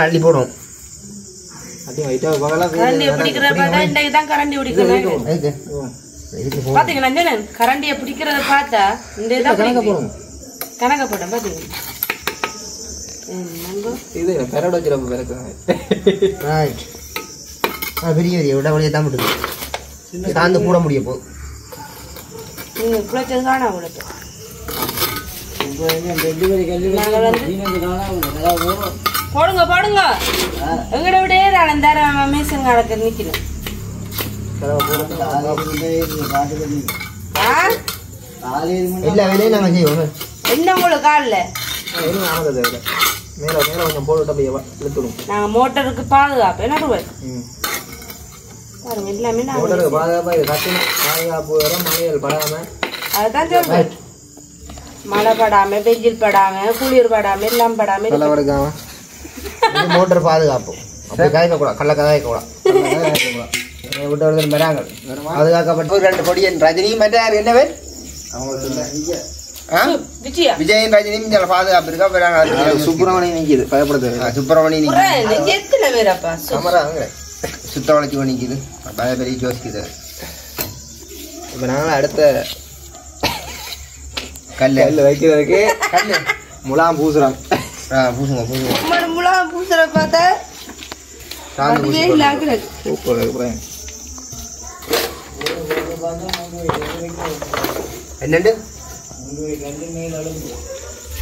அள்ளி போடும் கரண்டியை பிடிக்கிறத பார்த்தா கணக்க போட்டேன் பெரிய விட வழியை தான் விடுது சார்ந்து போட முடியும் போ நீங்க குழைச்சது காணா உங்களுக்கு போடுங்க போடுங்க எங்கட விட அலந்தார மேசங்க அடக்க நிக்கணும் எல்லா வேலையும் நாங்க செய்வோம் என்ன உங்களுக்கு காலில் மேல மேல கொஞ்சம் போட்டு இழுத்துடும் நாங்க மோட்டருக்கு பாதுகாப்பு என்ன ரூபாய் பாருங்க எல்லாமே மோட்டருக்கு பாதுகாப்பா இது கட்டணும் பாதுகாப்பு வரும் மழைகள் படாம அதுதான் சொல்றேன் மழை படாம வெயில் படாம குளிர் படாம எல்லாம் படாம படுக்காம மோட்டர் பாதுகாப்பு அப்படி காய்க்க கூடாது கடல காய்க்க கூடாது விட்டு வருது வராங்க பாதுகாக்கப்பட்ட ரெண்டு பொடியன் ரஜினியும் மற்றார் என்ன பேர் விஜயன் ரஜினியும் பாதுகாப்பு இருக்கா சுப்பிரமணியம் நிற்கிது பயப்படுது சுப்பிரமணியம் சமராங்க சுத்தவளைச்சி பண்ணிக்குது பெரிய யோசிக்குது இப்போ நாங்கள் அடுத்த கல் வைக்கிறதுக்கு கல் முலாம் பூசுறோம் பூசுங்க பூசுங்க முலாம் பூசுற பார்த்தா என்னண்டு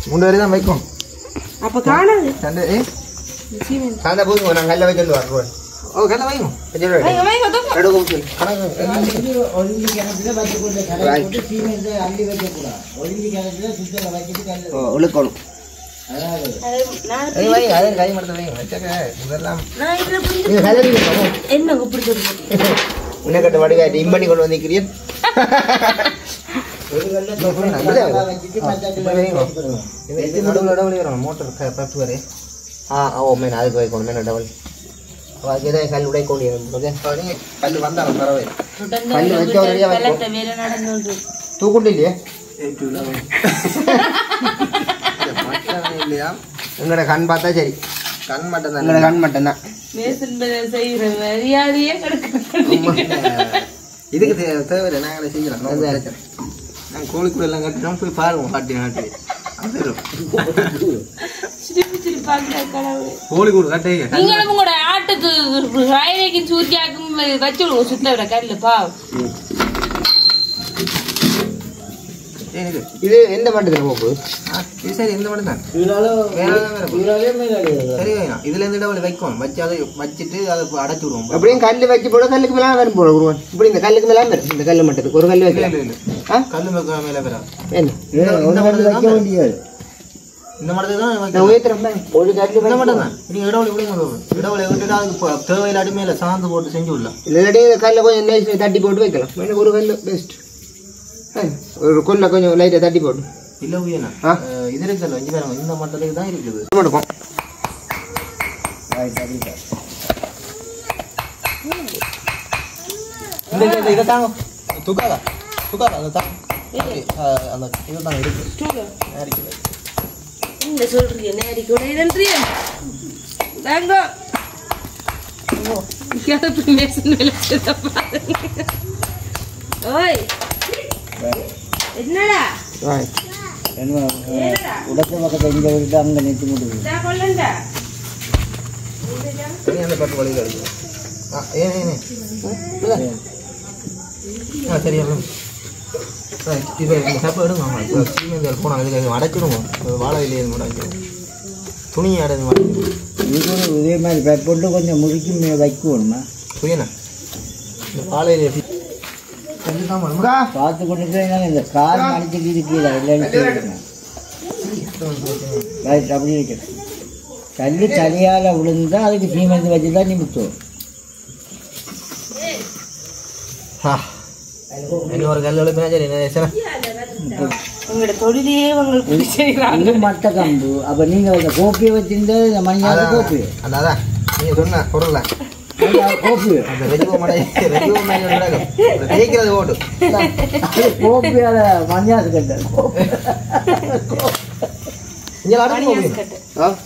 3 வரை தான் வைக்கும் அப்ப காணாது சாந்தா பூசுங்க நான் கல்ல வைக்கிறது வரோம் ஓ கல்ல வைக்கும் உழுக்கணும் உன்னக்கட்ட வடிகாட்டி இம்பனி கொண்டு வந்திருக்கிறீர் மோட்டர் பத்து வரை ஓ மேன் அதுக்கு வைக்கணும் மேன் டபுள் கல் உடைக்கொண்டு கல் வந்தாலும் பரவாயில்ல கல் வச்ச தூக்குண்டு இல்லையே இல்லையா உங்களோட கண் பார்த்தா சரி கண் மட்டும் தான் கண் மட்டும் தான் இதுக்கு தேவையில்லை நாங்களே செஞ்சிடலாம் நாங்கள் கோழிக்கூட எல்லாம் கட்டினோம் போய் பாருவோம் பாட்டி நாட்டு கோழிக்கூடு கட்டை உங்களோட ஆட்டுக்கு ரயிலைக்கும் சூர்யாக்கும் வச்சு விடுவோம் சுத்த விட கல்லு பாவம் இது எந்த மாட்டுக்கு போகுது இது சரி இந்த மாட்டு தான் சரி வேணும் இதுல இருந்து இடவெளி வைக்கும் வச்சு அதை வச்சுட்டு அதை அடைச்சி விடுவோம் அப்படியும் கல்லு வச்சு போட கல்லுக்கு மேலே வரும் போட விடுவோம் இப்படி இந்த கல்லுக்கு மேலே வரும் இந்த கல்லு மட்டும் ஒரு கல்லு வைக்கல கல்லு மேலே வரும் என்ன இந்த மாட்டத்துக்கு தான் ஒரு கல்லு இந்த மட்டும் தான் நீங்கள் இடவெளி விடுங்க இடவெளி விட்டுட்டு அதுக்கு தேவையில்லாட்டி மேலே சாந்து போட்டு செஞ்சு விடலாம் இல்லாட்டி கல்லை கொஞ்சம் தட்டி போட்டு வைக்கலாம் ஒரு கல்லு பெஸ்ட் ஒரு கொல்ல கொஞ்சம் லைட்டா தட்டி போட்டு இல்ல உயனா இது இருக்குல்ல இங்க பாருங்க இந்த மட்டத்துக்கு தான் இருக்குது இருக்கும் இந்த இத தாங்க தூக்காதா அத தாங்க அந்த இத தான் இருக்கு நேரிக்கு இந்த சொல்றீங்க நேரிக்கு கூட இதன்றியே தாங்க ஓ இங்க மேசன் மேல பாருங்க ஓய் என்னடா என்ன உடச்ச பக்கத்துல இங்க விட்டு அங்க நிறுத்தி முடியுது அந்த பட்டு வழி கிடைக்கும் சரியா இப்போ சாப்பாடு எடுங்க போனாங்க இதுக்கு அடைச்சிடுவோம் வாழை இல்லையே அடைச்சிடுவோம் துணியை அடைஞ்சு மாட்டேங்குது இதே மாதிரி பேக் போட்டு கொஞ்சம் முறுக்கி வைக்கணுமா புரியண்ணா இந்த வாழை இலையை பார்த்து கொண்டு இந்த கார் அடிச்சுட்டு இருக்கீங்க அப்படி இருக்கு. கல்லு சரியால விழுந்தா அதுக்கு சீமெந்து வச்சு தான் நிமித்தம். ஒரு கல்லோட உங்களோட தொழிலே உங்களுக்கு இது மட்ட கம்பு. அப்ப நீங்க அந்த கோப்பியை வச்சிருந்த மணியாத கோப்பி அதான் நீங்க சொன்ன பொருள் கோப்பி அந்த தேய்க்கிறது ஓட்டு கோப்பியால மணியாசு கட்ட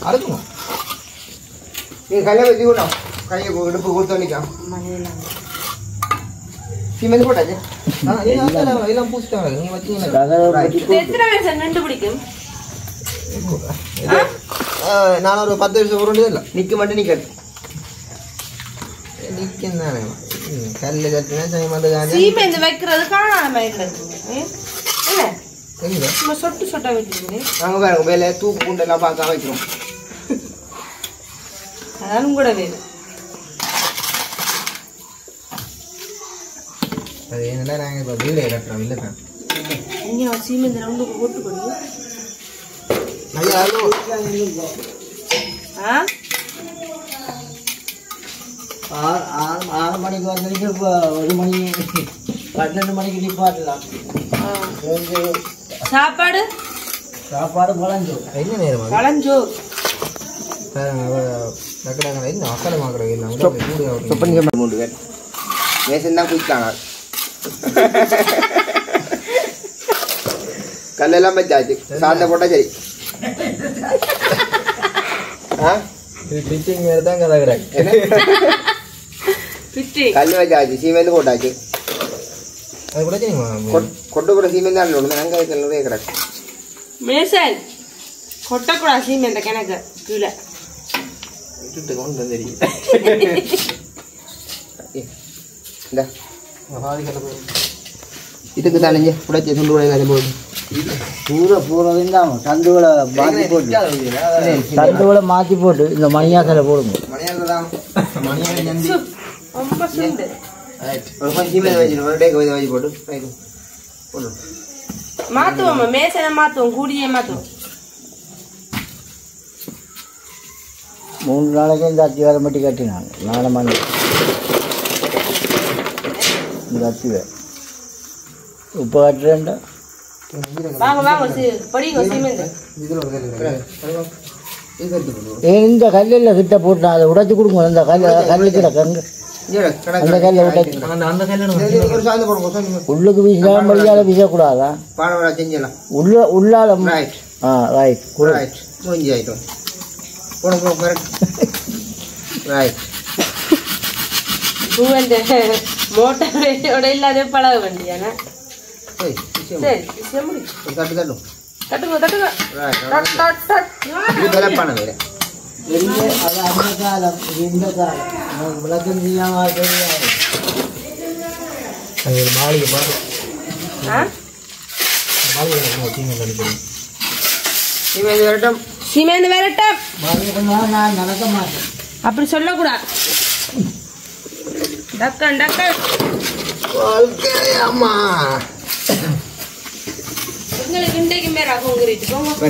அடுக்குமா நீங்க கையை வச்சுக்கணும். கையை இடுப்பு கொடுத்து நிற்காம சீமெந்து போட்டாச்சு. எல்லாம் பூசிட்டாங்க. நீங்க வச்சீங்கன்னா நான் ஒரு 10 வருஷம் உருண்டு இல்லை நிற்க மட்டும் நிற்கட்டு நிற்கந்தானே கல்லு கட்டினா சீமெந்து வைக்கிறது காணாம சொட்டு சொட்டா வைக்கிறீங்க. நாங்கள் பாருங்க வேலை தூக்கு பூண்டெல்லாம் பார்க்க வைக்கிறோம். அதாலும் கூட வேணும். அது என்னன்னா நாங்கள் இப்போ வீடு கட்டுறோம் இல்லை தான் இங்கே சீமெந்து ரவுண்டு போட்டு கொடுங்க. ஐயா 6 மணிக்கு வந்துட்டு இப்போ 1 மணி 12 மணிக்கு நிப்பாட்டலாம். சாப்பாடு பழஞ்சோ என்ன நேரம் பழஞ்சோ என்ன அக்கறை மாக்கடை இல்லை மூன்று பேர் மேசன் தான் குடிச்சாங்க. கல்லெல்லாம் வச்சாச்சு. சாந்த போட்டா சரி. ஃபிட்டிங் வேறு தான் கதை கிடையாது. கல் வச்சாச்சு. சீமெந்து போட்டாச்சு. அது கூட கொட்ட கூட சீமெந்து தான் ஒன்று நாங்கள் நிறைய கிடக்கு. மேசன் கொட்டக்கூடாது சீமெந்த கிணக்கு கீழே விட்டுட்டு கொண்டு தெரியும். இதுக்கு தானே புடச்சி துண்டு உடைய போகுது. பூரா தந்துகளை மாற்றி போட்டு இந்த மணியாசலை போடுங்க. மாத்துவோம் மேசனை மாத்துவோம் கூடியே மாத்துவோம். 3 நாளைக்கு இந்த அத்தி வேலை மட்டும் கட்டினாங்க. 4 மணி இந்த அத்தி வேலை இப்போ கட்டுறேன்டா. இந்த கல்லில் கிட்ட போட்டு அதை உடைச்சு கொடுங்க. அந்த கல்லு கிடக்கு அந்த கல்லை உடைச்சு உள்ளுக்கு வீசாம வெளியால வீசக்கூடாதா? உள்ளால ரைட் மோட்டரோட இல்லாத பழக வேண்டியானா விளக்கம் செய்யாம சீமெந்து விரட்டம் நான் நடக்க மாட்டேன். அப்படி சொல்லக்கூடாது. டக்கன் டக்கன்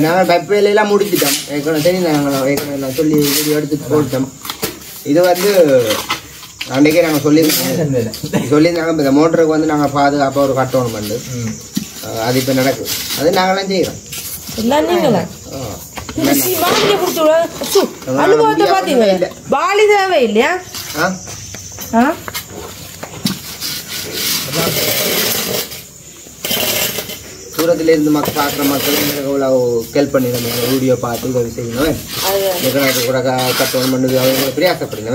நாங்கள் பைப் வேலையெல்லாம் முடிச்சிட்டோம். ஏற்கனவே தெரியும். நாங்கள் சொல்லி வீடியோ எடுத்து போட்டோம். இது வந்து அன்றைக்கே நாங்கள் சொல்லியிருந்தாங்க. இந்த மோட்டருக்கு வந்து நாங்கள் பாதுகாப்பாக ஒரு கட்டணும் பண்ணு. அது இப்போ நடக்குது. அது நாங்களாம் செய்கிறோம். அனுபவத்தை பாத்தீங்க. பாலி தேவை இல்லையா? தூரத்துல இருந்து பார்க்குற மக்கள் எவ்வளோ ஹெல்ப் பண்ணிடுங்க. வீடியோ பார்த்து உதவி செய்யணும். கூட கட்டணும் பண்ணுது அவங்க பிரியாசப்படுங்க.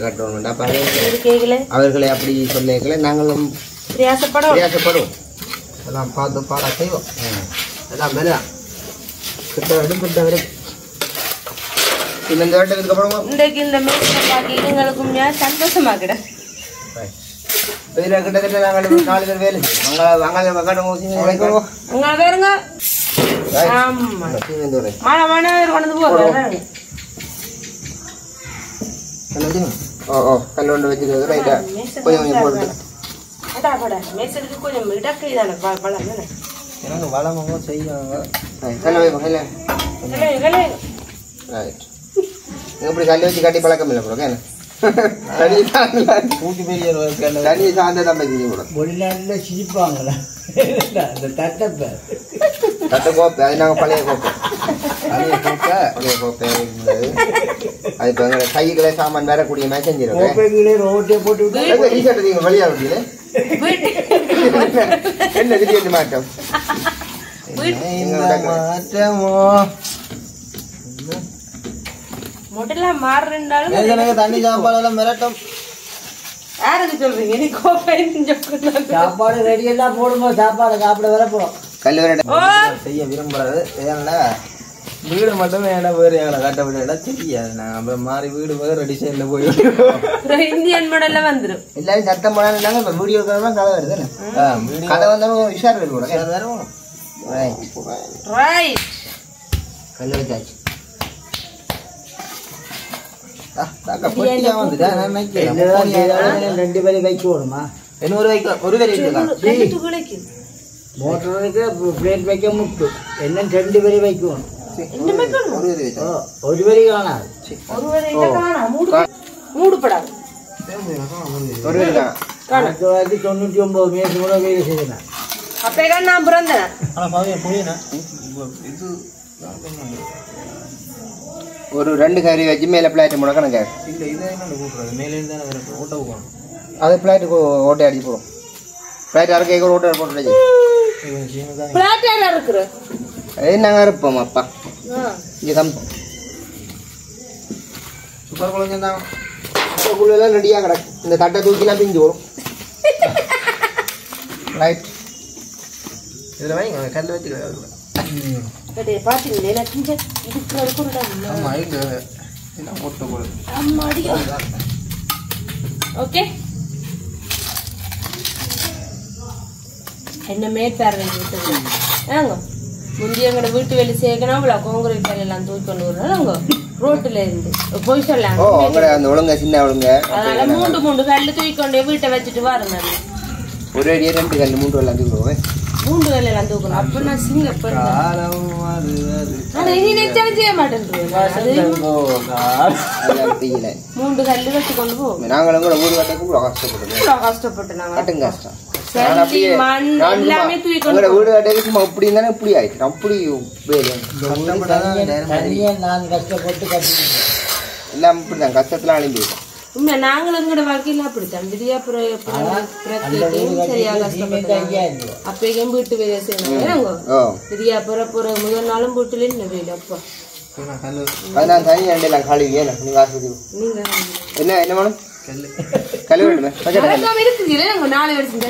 கட்டணும் பண்ண அப்போ அவர்களை அப்படி சொல்ல நாங்களும் பிரியாசப்படுவோம். எல்லாம் பார்த்து பாடா செய்வோம். எல்லாம் மேலே கிட்ட கிட்ட வரைக்கும் இந்த இடத்துக்கு அப்புறமா இன்றைக்கு இந்த மேட்சை பார்க்க எங்களுக்கும் சந்தோஷமா கிட. கிட்டத்தட்ட நாங்கள் 4 பேர் வேலை செய்வோம். கல் கொண்டு வச்சுக்கிறது ரைட்டா கொஞ்சம் கொஞ்சம் போட்டு மேசலுக்கு கொஞ்சம் இடக்கை தானே பழம் தானே எனக்கு வளமாக செய்வாங்க. கல்ல வைப்போம் கல்ல. ரைட். இப்படி கல்ல வச்சு கட்டி பழக்கம் இல்லை ப்ரோ கேன. கூட்டி பெரிய தண்ணி சார்ந்த தான் பேசி கூட வெளிநாட்டில் சிரிப்பாங்களா அந்த தட்டை கோப்பை அது நாங்கள் பழைய கோப்பை இருந்தது. அது இப்போ எங்களை கைகளை சாமான் வேறக்கூடிய மாதிரி செஞ்சிருக்கேன். ரோட்டே போட்டு ரீசெண்ட் நீங்கள் வழியா விட்டீங்க என்ன திடீர்னு மாட்டோம் மாற்றமோ மொட்டெல்லாம் மாறுறாலும் எனக்கு தண்ணி சாப்பாடெல்லாம் மிரட்டும். யாருக்கு சொல்றீங்க? நீ கோப்பை சாப்பாடு ரெடியெல்லாம் போடும்போது சாப்பாடு சாப்பிட வர போறோம். கல்லூரி செய்ய விரும்புறது ஏன்னா வீடு மட்டுமே ஏன்னா வேறு எங்களை கட்டப்பட்ட தெரியாது. நான் அப்புறம் மாறி வீடு வேறு டிசைன்ல போய் இந்தியன் மாடல்ல வந்துடும். எல்லாரும் சத்தம் போனாலும் இல்லாம இப்ப வீடியோ தான் கதை வருது. கதை வந்தாலும் விஷயம் வரும். கல்லூரி தாச்சு ரெண்டு பேரும் வைக்க போடுமா? இன்னொரு வைக்க ஒரு மோட்டருக்கு பிளேட் வைக்க முட்டு என்ன ரெண்டு பேரும் வைக்கணும். ஒரு வரி காணாது. மூடுபடாது. 99 மேசு கூட வேலை செய்யணும். அப்பே நான் பிறந்தேன். ஒரு 2 கறி வச்சு மேலே பிளாட் முடக்கணும் கேட்க. அது பிளாட் ஓட்டை அடிச்சு போடும். பிளாட் அரை கேட்க ஓட்டை போட்டு நாங்கள் இருப்போம் அப்பா இங்கே தான் சூப்பர் குழந்தை தான் குள்ளெல்லாம் ரெடியாக கிடக்கு. இந்த தட்டை தூக்கினா பிஞ்சு வரும். ரைட் இதில் வாங்க கல் வச்சு ஓகே என்ன மேற்பார்வை முந்தைய எங்கட வீட்டு வேலை சேர்க்கணும் அவ்வளோ காங்கிரீட் எல்லாம் தூக்கி கொண்டு வர்றாங்க ரோட்டுல இருந்து போய் சொல்லாங்க. அதனால 3 கல்லு தூக்கி கொண்டே வீட்டை வச்சுட்டு வரேன். ஒரு அடியே 2 கல்லு 3 எல்லாம் தூக்குவோம். 3 கல்லு எல்லாம் தூக்கணும். அப்ப நான் சிங்கப்பூர் இனி நெச்சாலும் செய்ய மாட்டேன். 3 கல்லு வச்சு கொண்டு போவோம். நாங்களும் கூட ஊர் கட்டக்கு கஷ்டப்பட்டு நாங்க கஷ்டம் வீடு கட்டக்கு சும்மா இப்படி இருந்தானே இப்படி ஆயிடுச்சு. அப்படி நான் கஷ்டப்பட்டு கட்டி எல்லாம் இப்படிதான் கஷ்டத்துல அழிஞ்சிருக்கோம். உண்மை நாங்களும் எங்களோட வாழ்க்கையில அப்படித்தான் சரியா கஷ்டப்பட்டாங்க. அப்பயும் வீட்டு வேலையை செய்யணும். சரியா புற முதல் நாளும் வீட்டுல என்ன வேலை அப்பா என்ன என்ன மேடம் கல்லு வேணுமே நாளை எடுத்து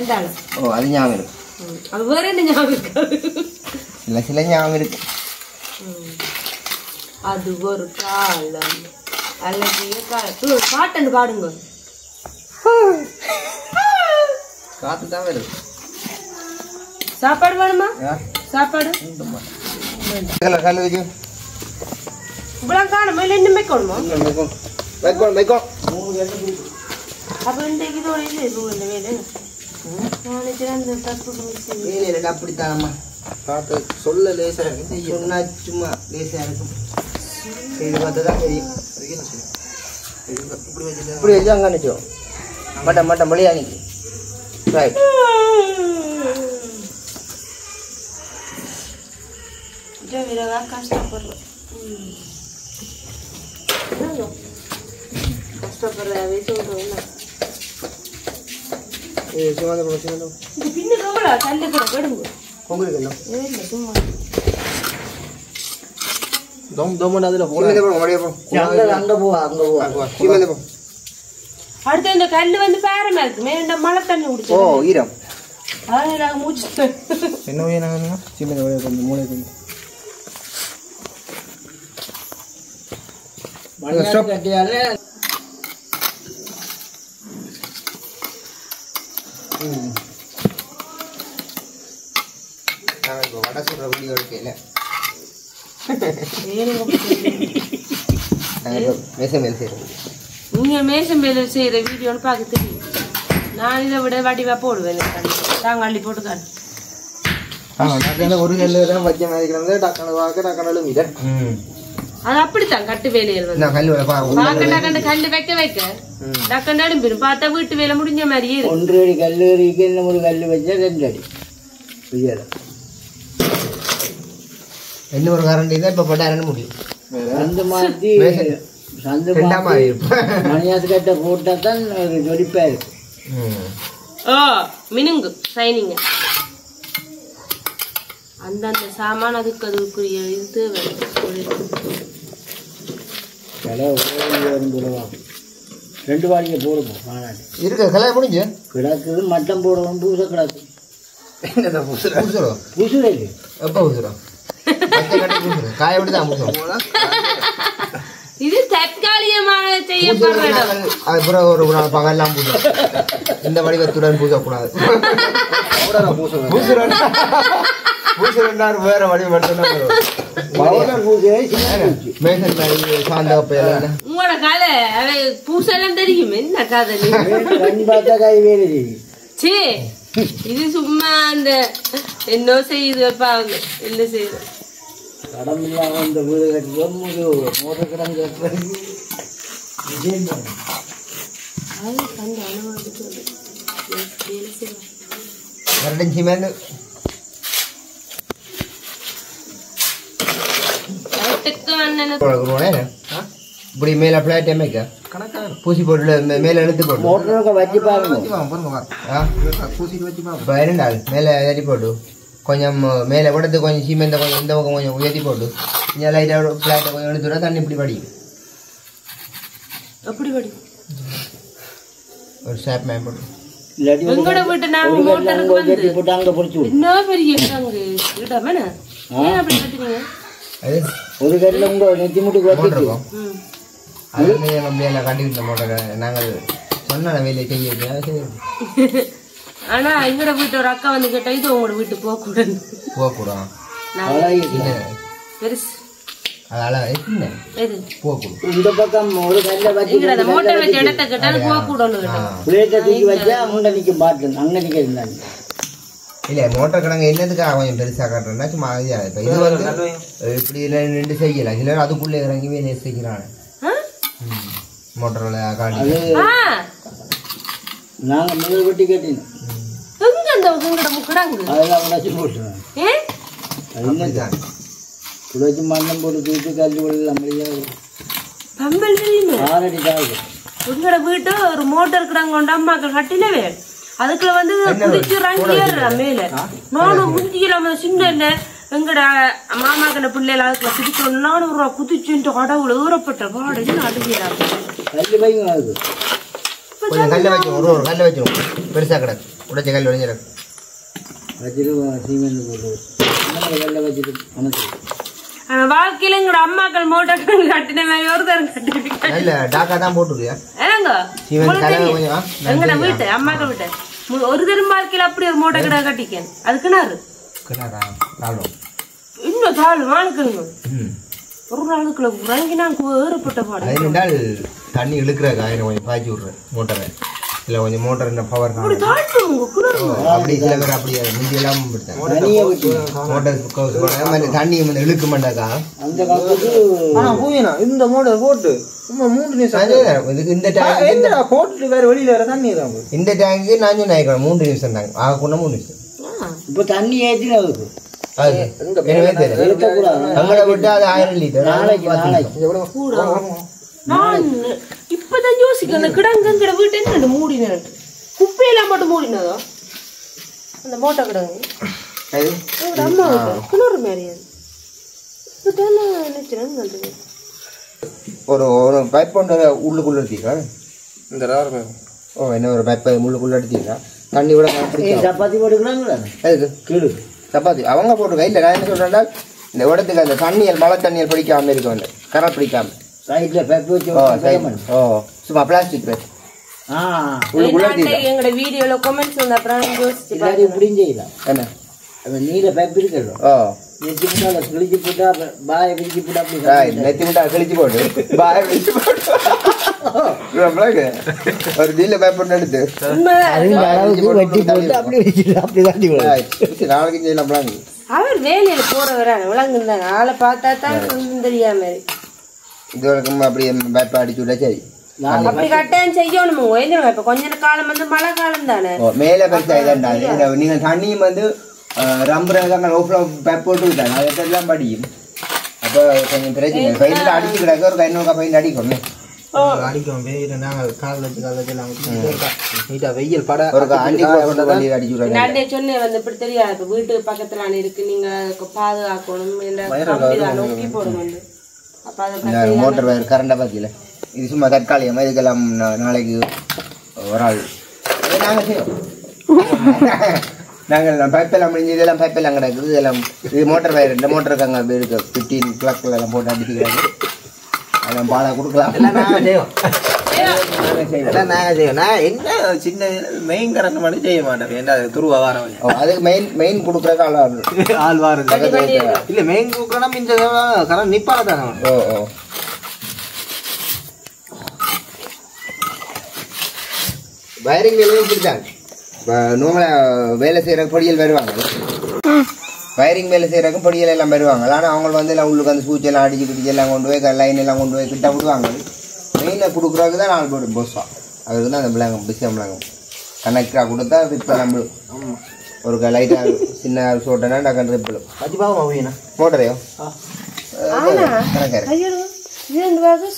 ஓ அது ஞாபகம் இருக்கு. அது வேற என்ன ஞாபகம் இருக்காது. இல்ல சில ஞாபகம் இருக்கு. அது ஒரு காலம் அழகிய காலத்துல ஒரு பாட்டு பாடுங்க. காத்து தான் வருது. சாப்பாடு வேணுமா? சாப்பாடு கல்லு வச்சு இப்பெல்லாம் காணுமா இல்லை இன்னும் வைக்கணுமா? வைக்கணும். அப்ப இன்றைக்கு இதோட இல்லை இந்த வேலை நாளைக்கு அந்த தப்பு அப்படித்தானம்மா பார்த்து சொல்ல லேசா இருக்கு. சொன்னா சும்மா லேசா இருக்கும். இது பார்த்தா தான் தெரியும். இப்படி வச்சு அங்கே நிச்சயம் மட்டம் மொழியா நிற்கி. ரைட் கஷ்டப்படுறோம். கஷ்டப்படுறாவே சொல்றோம். பின்னுக்கு தள்ளி கூட கடுங்க சும்மா அடுத்து இந்த கல்லு வந்து பேரமா இருக்கு. மேல மழை தண்ணி குடிச்சு ஈரம் அதனால மூச்சு என்ன மூளை கட்டியால வடை சுடுற வீடியோ எடுக்கல. நீங்க மேசம் மேல செய்யற வீடியோன்னு பார்க்க தெரியும். நான் இதை விட வடிவா போடுவேன். தாங்க அள்ளி போட்டுக்காரு ஒரு கல்லு தான் வச்ச மாதிரி டக்குனு பார்க்க டக்குனு மீட்டர். அது அப்படித்தான் கட்டு வேலைகள் வந்து கல்லு வைக்க வைக்க டக்குன்னு அடிப்பிடும். பார்த்தா வீட்டு வேலை முடிஞ்ச மாதிரியே 1 அடி கல்லு என்ன ஒரு கல்லு வச்சா 2 அடி இன்னொரு கரண்டி தான் இப்ப பட்டாரன்னு முடியும். அந்த மாதிரி மணியாசு கட்ட போட்டா தான் ஜொலிப்பா இருக்கு. மினுங்கு சைனிங்க அந்தந்த சாமான் அதுக்கு அதுக்குரிய இது ரெண்டு வாடிக்கை போடுவோம் மாநாடு இருக்க கல்யாணம் முடிஞ்சு கிடக்குது மட்டம் போடுவோம் பூசை கிடக்கு பூசுற எப்ப பூசுறோம் காய விட்டுதான் பூசுறோம். இது தற்காலிகமாக செய்யப்படுறது. அதுக்கப்புறம் ஒரு பகல்லாம் பூசும். இந்த வடிவத்துடன் பூசக்கூடாது. பூசுறேன் வேற வடிவம் உங்களோட கதை பூசெல்லாம் தெரியும். என்ன கதை சே இது சும்மா அந்த என்ன செய்யுது என்ன செய்யுது கடம் இல்லாம இந்த வீடு கட்டுவோம் மோட்டர் கடன் கட்டுறது இப்படி மேல பிளாட் பூசி போட்டு மேல எழுத்து போட்டு மோட்டருக்கு வச்சு பாருங்க மேல எழுதி போட்டு கொஞ்சம் மேல விடத்து கொஞ்சம் சீமெந்த கொஞ்சம் இந்த பக்கம் கொஞ்சம் உயர்த்தி போட்டு கொஞ்சம் லைட்டா பிளாட்டை கொஞ்சம் எடுத்துட்டா தண்ணி இப்படி படிக்கும். ஒரு ஷாப் மேம் போட்டு ஒரு கல்ல உங்க நெத்தி முட்டுக்கு வச்சிருக்கோம். அது மேல கண்டிப்பா மோட்டர் நாங்கள் சொன்ன வேலையை செய்ய. ஆனா எங்கட வீட்டு ஒரு அக்கா வந்து கேட்டா இது உங்களோட வீட்டு போகக்கூடாது பெருசு இந்த பக்கம் ஒரு கல்ல மோட்டர் வச்ச இடத்த கேட்டாலும் போகக்கூடாது வச்சா முண்டை நிக்க மாட்டேன் அங்க நிக்க இருந்தாங்க. இல்ல மோட்டர் கிடங்கு என்னதுக்காக கொஞ்சம் பெருசா காட்டுறேன்னா சும்மா இப்ப இது வந்து இப்படி ரெண்டு செய்யலாம் சிலர் அதுக்குள்ள இறங்கி வேலை செய்கிறாங்க மோட்டர்ல காட்டி நாங்க முதல் வெட்டி கட்டினோம் அதெல்லாம் உடச்சு போட்டுருவோம். உடச்சு மண்ணம் போட்டு தூத்து கல்வி விடலாம் உங்களோட வீட்டு ஒரு மோட்டர் கிடங்கு கொண்டு அம்மாக்கள் கட்டினவே அதுக்குள்ள வந்து குதிச்சு மேல நானும் குதிக்கலாம சின்ன எங்கட மாமாக்கன பிள்ளைல அதுக்குள்ள குதிக்கணும் 400 ரூபா குதிச்சுட்டு கடவுள் ஊறப்பட்ட பாடு அடுக்கிறாங்க. கல்லு பையன் ஆகுது கல்ல வச்சு ஒரு கல்ல வச்சிரும் பெருசா கிடக்கு உடைச்ச கல் உடைஞ்சிருக்கு வச்சிருவோம் சீமெண்ட் போட்டு கல்ல வச்சுட்டு அனுப்பி. ஆனா வாழ்க்கையில எங்கட அம்மாக்கள் மோட்டர் கட்டின மாதிரி ஒருத்தர் கட்டிருக்கீங்க. இல்ல டாக்கா தான் போட்டுருக்கியா எங்கட வீட்டு அம்மாக்கள் வீட்டு ஒரு தரம் வாழ்க்கையில அப்படி ஒரு மோட்டர் கடை கட்டிக்கேன் அதுக்குனாரு இன்னும் தாழ் வாழ்க்கைங்க ஒரு நாளுக்குள்ள உறங்கி நான் ஏறப்பட்ட பாடு தண்ணி இழுக்கிற காயிரம் கொஞ்சம் பாய்ச்சி விடுறேன் மோட்டரை இல்ல கொஞ்சம் மோட்டர் பவர் அப்படி சில பேர் அப்படி முந்தி எல்லாம் மோட்டர் தண்ணி இழுக்க மாட்டாக்கா இந்த மோட்டர் போட்டு இந்த டேங்கு நான் சொன்னேன் 3 நிமிஷம் தாங்க ஆக கொண்ட 3 நிமிஷம் இப்ப தண்ணி ஏற்றினா விட்டு அது 1000 லிட்டர் நான் இப்பதான் யோசிக்கிறேன் கிடங்குங்கிற வீட்டு என்ன மூடின குப்பையெல்லாம் போட்டு மூடினதோ அந்த மோட்டர் கிடங்கு அம்மா குளிர் மாதிரி நினைச்சேன். ஒரு பைப் ஒன்று உள்ளுக்குள்ள எடுத்தீங்களா இந்த என்ன ஒரு பைப்பை உள்ளுக்குள்ள எடுத்தீங்களா தண்ணி கூட சப்பாத்தி போட்டுக்கிறாங்களா அதுக்கு கீழே சப்பாத்தி அவங்க போட்டுருக்கா இல்லை நான் என்ன சொல்றேன்னா இந்த இடத்துக்கு அந்த தண்ணியல் மழை தண்ணியல் பிடிக்காம இருக்க வேண்டும் கரை பிடிக்காம சும்மா பிளாஸ்டிக் பேக் எங்களோட வீடியோல கமெண்ட்ஸ் வந்து அப்புறம் என்ன நீல பைப் இருக்கணும் நெத்தி முட்டா கிழிச்சு போட்டா பாய கிழிச்சு போட்டா நெத்தி முட்டா கிழிச்சு போட்டு பாய கிழிச்சு போட்டு ஒரு நீல பைப் ஒன்று எடுத்து வெட்டி போட்டு அப்படி அப்படிதான் நாளைக்கு செய்யலாம் அவர் வேலையில போறவரான விளங்குந்தாங்க ஆளை பார்த்தா தான் ஒன்றும் தெரியாம இது வரைக்கும் அப்படி பேப்ப அடிச்சு விட்டா சரி அப்படி கட்டாயம் செய்யணும் இப்ப கொஞ்ச காலம் வந்து மழை காலம் தானே மேல பெருசா இதாண்டா நீங்க தண்ணியும் வந்து ரம்புறாங்க ஓஃப்ல பேப் போட்டு விட்டாங்க அதெல்லாம் படியும் அப்ப கொஞ்சம் பிரச்சனை பெயிண்ட் அடிச்சு கிடக்க ஒரு கைநோக்கா பெயிண்ட் அடிக்கணும் அடிக்கும் நாங்கள் கால் வச்சு எல்லாம் நீட்டா வெயில் பட ஒரு அடிச்சு சொன்னேன் வந்து இப்படி தெரியாது இப்ப வீட்டு பக்கத்துல இருக்கு நீங்க பாதுகாக்கணும் நோக்கி போடணும் மோட்டர் வயர் கரண்டா பாத்தீங்களா இது சும்மா தற்காலிகமா இதுக்கெல்லாம் நாளைக்கு ஒரு ஆள் நாங்கள் செய்வோம் நாங்கள் பைப்பெல்லாம் முடிஞ்சு இதெல்லாம் பைப்பெல்லாம் கிடக்குது இதெல்லாம் இது மோட்டர் வயர் இந்த மோட்டருக்கு அங்கே இருக்கு 15 கிளாக்ல எல்லாம் போட்டு அடிச்சுக்கிறாங்க அதெல்லாம் பாலா கொடுக்கலாம் நாங்கள் செய்வோம் நான் என்ன சின்ன மெயின் கரண்ட் மட்டும் செய்ய மாட்டேன் ஏன்னா அது துருவா வார அதுக்கு மெயின் கொடுக்குறக்கு ஆள் வாரம் இல்லை மெயின் கொடுக்குறோன்னா இந்த கரண்ட் நிப்பால தானே ஓ வயரிங் வேலையும் பிடிச்சாங்க இப்போ நோமலாக வேலை செய்கிறக்கு பொடியல் வருவாங்க வயரிங் வேலை செய்கிறக்கும் பொடியல் எல்லாம் வருவாங்க ஆனால் அவங்க வந்து எல்லாம் உள்ளுக்கு அந்த சூச்செல்லாம் அடிச்சு பிடிச்சி எல்லாம் கொண்டு போய் லைன் எல்லாம் கொண்டு போய் கிட்ட விடுவாங்க மெயினில் கொடுக்குறதுக்கு தான் 4 போடும் போஸ்ஸா அதுக்கு தான் அந்த பிள்ளைங்க பிசியம் பிள்ளைங்க கனெக்டாக கொடுத்தா ரிப்பல் நம்மளும் ஒரு லைட்டாக சின்ன சோட்டனா டக்குன்னு ரிப்பலும் மதிப்பாகும் அவங்க மோட்டரையோ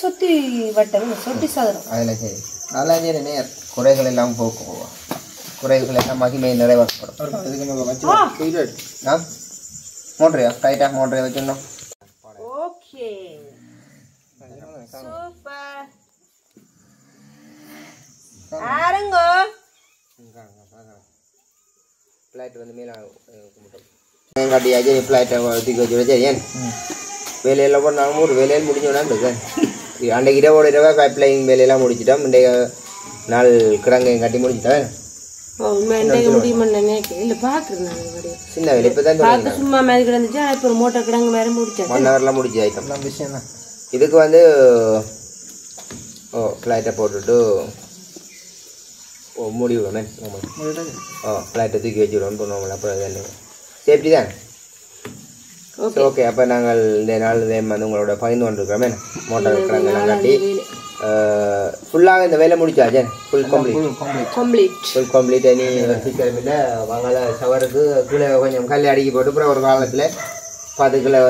சொட்டி வட்டம் சொட்டி சாதனம் அதில் சரி நல்லா சரி நேர் குறைகள் எல்லாம் போக்கும் குறைகள் எல்லாம் மகிமை நிறைவேற்றப்படும் மோட்டரையா டைட்டா மோட்டரை வச்சிடணும் ஓகே சூப்பர் ஆரங்க ஃப்ளைட் வந்து மேலே காட்டியாச்சு ஃப்ளைட்டை தூக்கி வச்சு சரி ஏன் வேலையெல்லாம் பண்ணாலும் ஒரு வேலையில் முடிஞ்சோன்னா அன்றைக்கு இரவோட இரவா பைப் லைன் வேலையெல்லாம் முடிச்சிட்டோம் இன்றைய நாள் கிடங்கையும் கட்டி முடிச்சிட்டேன் சின்ன வேலை இப்பதான் சும்மா மாதிரி கிடந்துச்சு இப்போ ஒரு மோட்டர் கிடங்கு வேற முடிச்சேன் 1 ஹவர்லாம் முடிச்சு ஆயிட்டோம் விஷயம் தான் இதுக்கு வந்து ஃப்ளைட்டை போட்டுட்டு மூடி விடுவேன் ஃப்ளைட்டை தூக்கி வச்சு விடுவோம் பண்ணுவோம் அப்புறம் சேஃப்டி தான் ஓகே அப்போ நாங்கள் இந்த நாள் வந்து உங்களோட பகிர்ந்து கொண்டிருக்கிறோமே மோட்டார் கிடங்கெல்லாம் கட்டி ஃபுல்லாக இந்த வேலை முடிச்சாச்சே ஃபுல் கம்ப்ளீட் இனி சீக்கிரம் இல்லை வாங்கல ஷவருக்கு கீழே கொஞ்சம் கல் அடுக்கி போட்டு அப்புறம் ஒரு காலத்தில் 10 கிலோ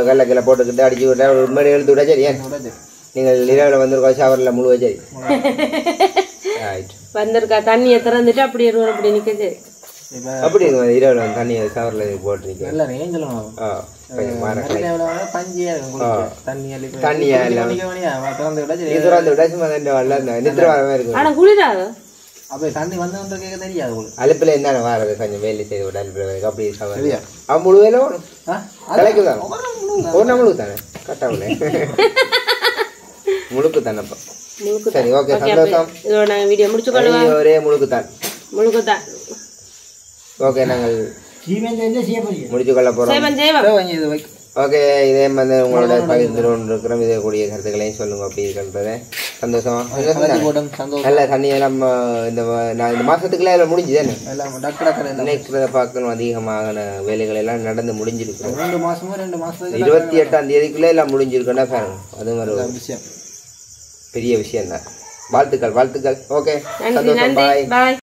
கல்ல போட்டுக்கிட்டு அடிச்சு விட்டா ஒரு மாதிரி எழுத்து விட்டா சரி ஏன் நீங்கள் இரவில் வந்திருக்கோம் ஷவரில் முழுவ சரி வந்திருக்கா தண்ணியை திறந்துட்டு அப்படியே அப்படி நிற்க அப்படி இருக்கும் இரவில் வந்து தண்ணியை ஷவரில் போட்டு நிற்க அலுப்புல என்ன வாரது கொஞ்சம் வேலை செய்து விட அப்படி முழு வேலை கிடைக்குதான் முழுக்கு தானே கட்டாமலே முழுக்கு தானப்பா சரி ஓகே சந்தோஷம் ஒரே முழுக்கு தான் ஓகே நாங்கள் முடிச்சு கொள்ள போறோம் ஓகே இதே மாதிரி உங்களோட பகிர்ந்து இருக்கிறோம் இதே கூடிய கருத்துக்களையும் சொல்லுங்க அப்படி இருக்கிறத சந்தோஷமா நல்ல தண்ணி எல்லாம் இந்த மாசத்துக்குள்ள எல்லாம் முடிஞ்சுதானே நினைக்கிறத பார்க்கணும் அதிகமான வேலைகள் எல்லாம் நடந்து முடிஞ்சிருக்கிறோம் 28ஆம் தேதிக்குள்ள எல்லாம் முடிஞ்சிருக்கோன்னா பாருங்க அது மாதிரி விஷயம் பெரிய விஷயம் தான் வாழ்த்துக்கள் ஓகே சந்தோஷம் பாய்